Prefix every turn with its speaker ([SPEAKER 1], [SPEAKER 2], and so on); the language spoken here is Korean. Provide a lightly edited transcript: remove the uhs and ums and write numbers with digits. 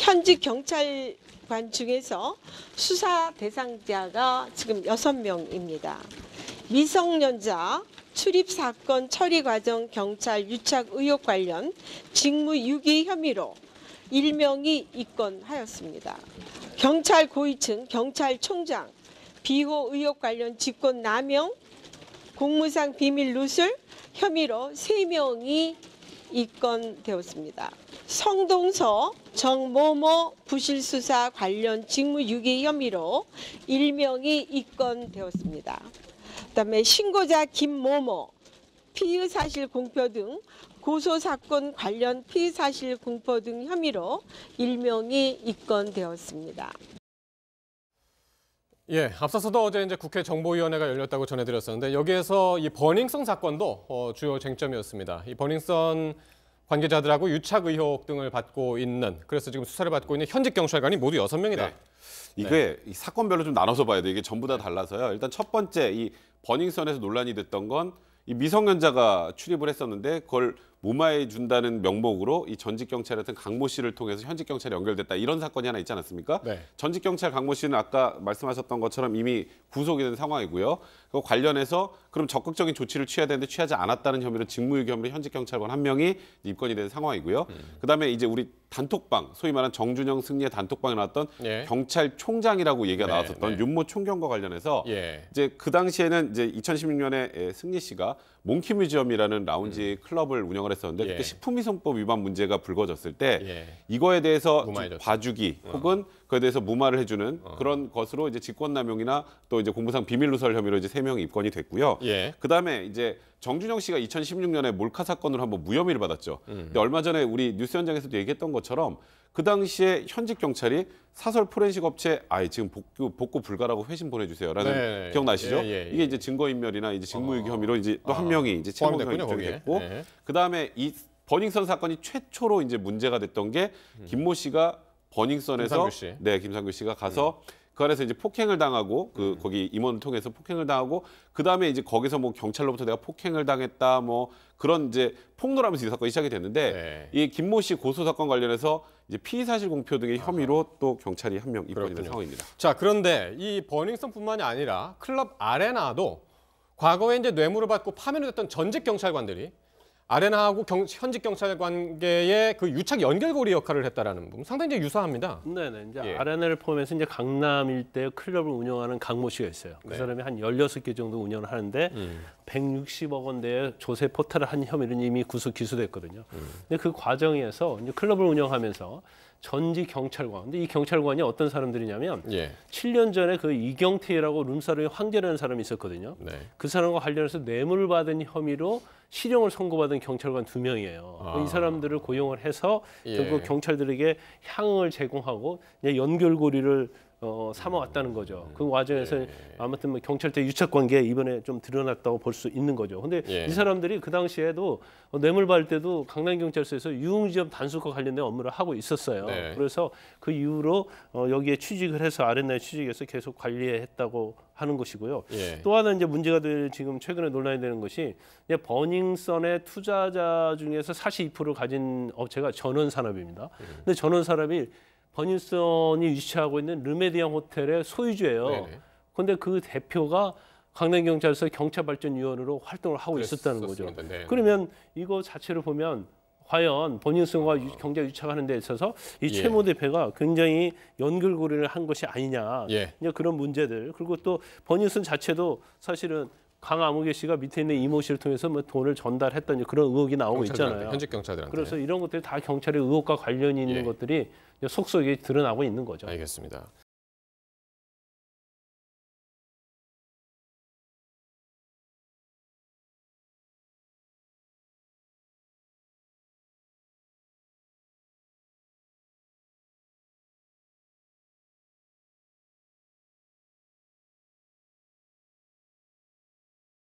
[SPEAKER 1] 현직 경찰관 중에서 수사 대상자가 지금 6명입니다. 미성년자 출입 사건 처리 과정 경찰 유착 의혹 관련 직무유기 혐의로 1명이 입건하였습니다. 경찰 고위층 경찰총장 비호 의혹 관련 직권 남용, 공무상 비밀 누설 혐의로 3명이 입건되었습니다. 성동서 정모모 부실수사 관련 직무유기 혐의로 1명이 입건되었습니다. 그다음에 신고자 김모모 피의 사실 공표 등 고소 사건 관련 피의 사실 공표 등 혐의로 1명이 입건되었습니다.
[SPEAKER 2] 예, 앞서서도 어제 이제 국회 정보위원회가 열렸다고 전해드렸었는데 여기에서 이 버닝썬 사건도 주요 쟁점이었습니다. 이 버닝썬 관계자들하고 유착 의혹 등을 받고 있는, 그래서 지금 수사를 받고 있는 현직 경찰관이 모두 6명이다.
[SPEAKER 3] 네. 이게 이 사건별로 좀 나눠서 봐야 돼요. 이게 전부 다 달라서요. 일단 첫 번째 이 버닝썬에서 논란이 됐던 건 이 미성년자가 출입을 했었는데 그걸 무마해 준다는 명목으로 이 전직 경찰이었던 강모 씨를 통해서 현직 경찰이 연결됐다, 이런 사건이 하나 있지 않았습니까?
[SPEAKER 2] 네.
[SPEAKER 3] 전직 경찰 강모 씨는 아까 말씀하셨던 것처럼 이미 구속이 된 상황이고요. 그 관련해서 그럼 적극적인 조치를 취해야 되는데 취하지 않았다는 혐의로 직무유기 혐의로 현직 경찰관 1명이 입건이 된 상황이고요. 그다음에 이제 우리 단톡방, 소위 말하는 정준영 승리의 단톡방에 나왔던
[SPEAKER 2] 예.
[SPEAKER 3] 경찰총장이라고 얘기가
[SPEAKER 2] 네,
[SPEAKER 3] 나왔었던
[SPEAKER 2] 네.
[SPEAKER 3] 윤모 총경과 관련해서
[SPEAKER 2] 예.
[SPEAKER 3] 이제 그 당시에는 이제 2016년에 승리 씨가 몽키뮤지엄이라는 라운지 클럽을 운영을 했었는데
[SPEAKER 2] 예.
[SPEAKER 3] 그때 식품위생법 위반 문제가 불거졌을 때
[SPEAKER 2] 예.
[SPEAKER 3] 이거에 대해서 좀
[SPEAKER 2] 무마해줬죠.
[SPEAKER 3] 봐주기 혹은 그에 대해서 무마를 해주는 그런 것으로 이제 직권남용이나 또 이제 공무상 비밀누설 혐의로 이제 3명이 입건이 됐고요.
[SPEAKER 2] 예.
[SPEAKER 3] 그다음에 이제 정준영 씨가 2016년에 몰카 사건으로 한번 무혐의를 받았죠. 근데 얼마 전에 우리 뉴스 현장에서도 얘기했던 것처럼 그 당시에 현직 경찰이 사설 포렌식 업체 지금 복구 불가라고 회신 보내주세요라는
[SPEAKER 2] 네.
[SPEAKER 3] 기억나시죠?
[SPEAKER 2] 예.
[SPEAKER 3] 이게 이제 증거인멸이나 이제 직무유기 혐의로 이제 또 1명이 이제
[SPEAKER 2] 포함이
[SPEAKER 3] 채무가
[SPEAKER 2] 됐군요,
[SPEAKER 3] 입증이
[SPEAKER 2] 거기에.
[SPEAKER 3] 됐고,
[SPEAKER 2] 네.
[SPEAKER 3] 그다음에 이 버닝썬 사건이 최초로 이제 문제가 됐던 게 김모 씨가 버닝썬에서
[SPEAKER 2] 김상규 씨.
[SPEAKER 3] 네, 김상규 씨가 가서 그 안에서 이제 폭행을 당하고 거기 임원을 통해서 폭행을 당하고 그다음에 이제 거기서 뭐 경찰로부터 내가 폭행을 당했다 뭐 그런 이제 폭로하면서 이 사건이 시작이 됐는데
[SPEAKER 2] 네.
[SPEAKER 3] 이 김모 씨 고소 사건 관련해서 이제 피의 사실 공표 등의 혐의로 또 경찰이 1명 입건이 된
[SPEAKER 2] 그렇군요.
[SPEAKER 3] 상황입니다.
[SPEAKER 2] 자, 그런데 이 버닝썬뿐만이 아니라 클럽 아레나도 과거에 이제 뇌물을 받고 파면을 했던 전직 경찰관들이 아레나하고 현직 경찰 관계의 그 유착 연결고리 역할을 했다라는 부분 상당히 이제 유사합니다.
[SPEAKER 4] 네네. 이제
[SPEAKER 2] 예.
[SPEAKER 4] 아레나를 포함해서 이제 강남 일대 클럽을 운영하는 강모 씨가 있어요. 그
[SPEAKER 2] 네.
[SPEAKER 4] 사람이 한 16개 정도 운영을 하는데 160억 원대의 조세 포탈을 한 혐의는 이미 구속 기소됐거든요. 근데 그 과정에서 이제 클럽을 운영하면서 전직 경찰관, 근데 이 경찰관이 어떤 사람들이냐면
[SPEAKER 2] 예.
[SPEAKER 4] 7년 전에 그 이경태라고 룸사롱의 황제라는 사람이 있었거든요.
[SPEAKER 2] 네.
[SPEAKER 4] 그 사람과 관련해서 뇌물을 받은 혐의로 실형을 선고받은 경찰관 2명이에요. 이 사람들을 고용을 해서
[SPEAKER 2] 예.
[SPEAKER 4] 결국 경찰들에게 향응을 제공하고 이제 연결고리를 삼아왔다는 거죠. 그 과정에서 아무튼 뭐 경찰대 유착 관계 이번에 좀 드러났다고 볼 수 있는 거죠. 근데
[SPEAKER 2] 예.
[SPEAKER 4] 이 사람들이 그 당시에도 뇌물 받을 때도 강남경찰서에서 유흥지점 단속과 관련된 업무를 하고 있었어요.
[SPEAKER 2] 네.
[SPEAKER 4] 그래서 그 이후로 여기에 취직을 해서 아레나에 취직해서 계속 관리했다고 하는 것이고요.
[SPEAKER 2] 예.
[SPEAKER 4] 또 하나 이제 문제가 될 지금 최근에 논란이 되는 것이 이제 버닝썬의 투자자 중에서 42%를 가진 업체가 전원산업입니다. 근데 전원산업이 버닝썬이 유치하고 있는 르메디앙 호텔의 소유주예요.
[SPEAKER 2] 네네.
[SPEAKER 4] 그런데 그 대표가 강남경찰서 경찰발전위원으로 활동을 하고 있었다는 거죠.
[SPEAKER 2] 네.
[SPEAKER 4] 그러면 이거 자체를 보면 과연 버닝썬과 경제 유착하는 데 있어서 이
[SPEAKER 2] 예.
[SPEAKER 4] 최모 대표가 굉장히 연결고리를 한 것이 아니냐.
[SPEAKER 2] 예.
[SPEAKER 4] 이제 그런 문제들. 그리고 또 버닝썬 자체도 사실은 강아무개 씨가 밑에 있는 이모 씨를 통해서 뭐 돈을 전달했던 그런 의혹이 나오고 있잖아요.
[SPEAKER 2] 현직 경찰들한테.
[SPEAKER 4] 그래서 이런 것들이 다 경찰의 의혹과 관련이 있는
[SPEAKER 2] 예.
[SPEAKER 4] 것들이 속속에 드러나고 있는 거죠.
[SPEAKER 2] 알겠습니다.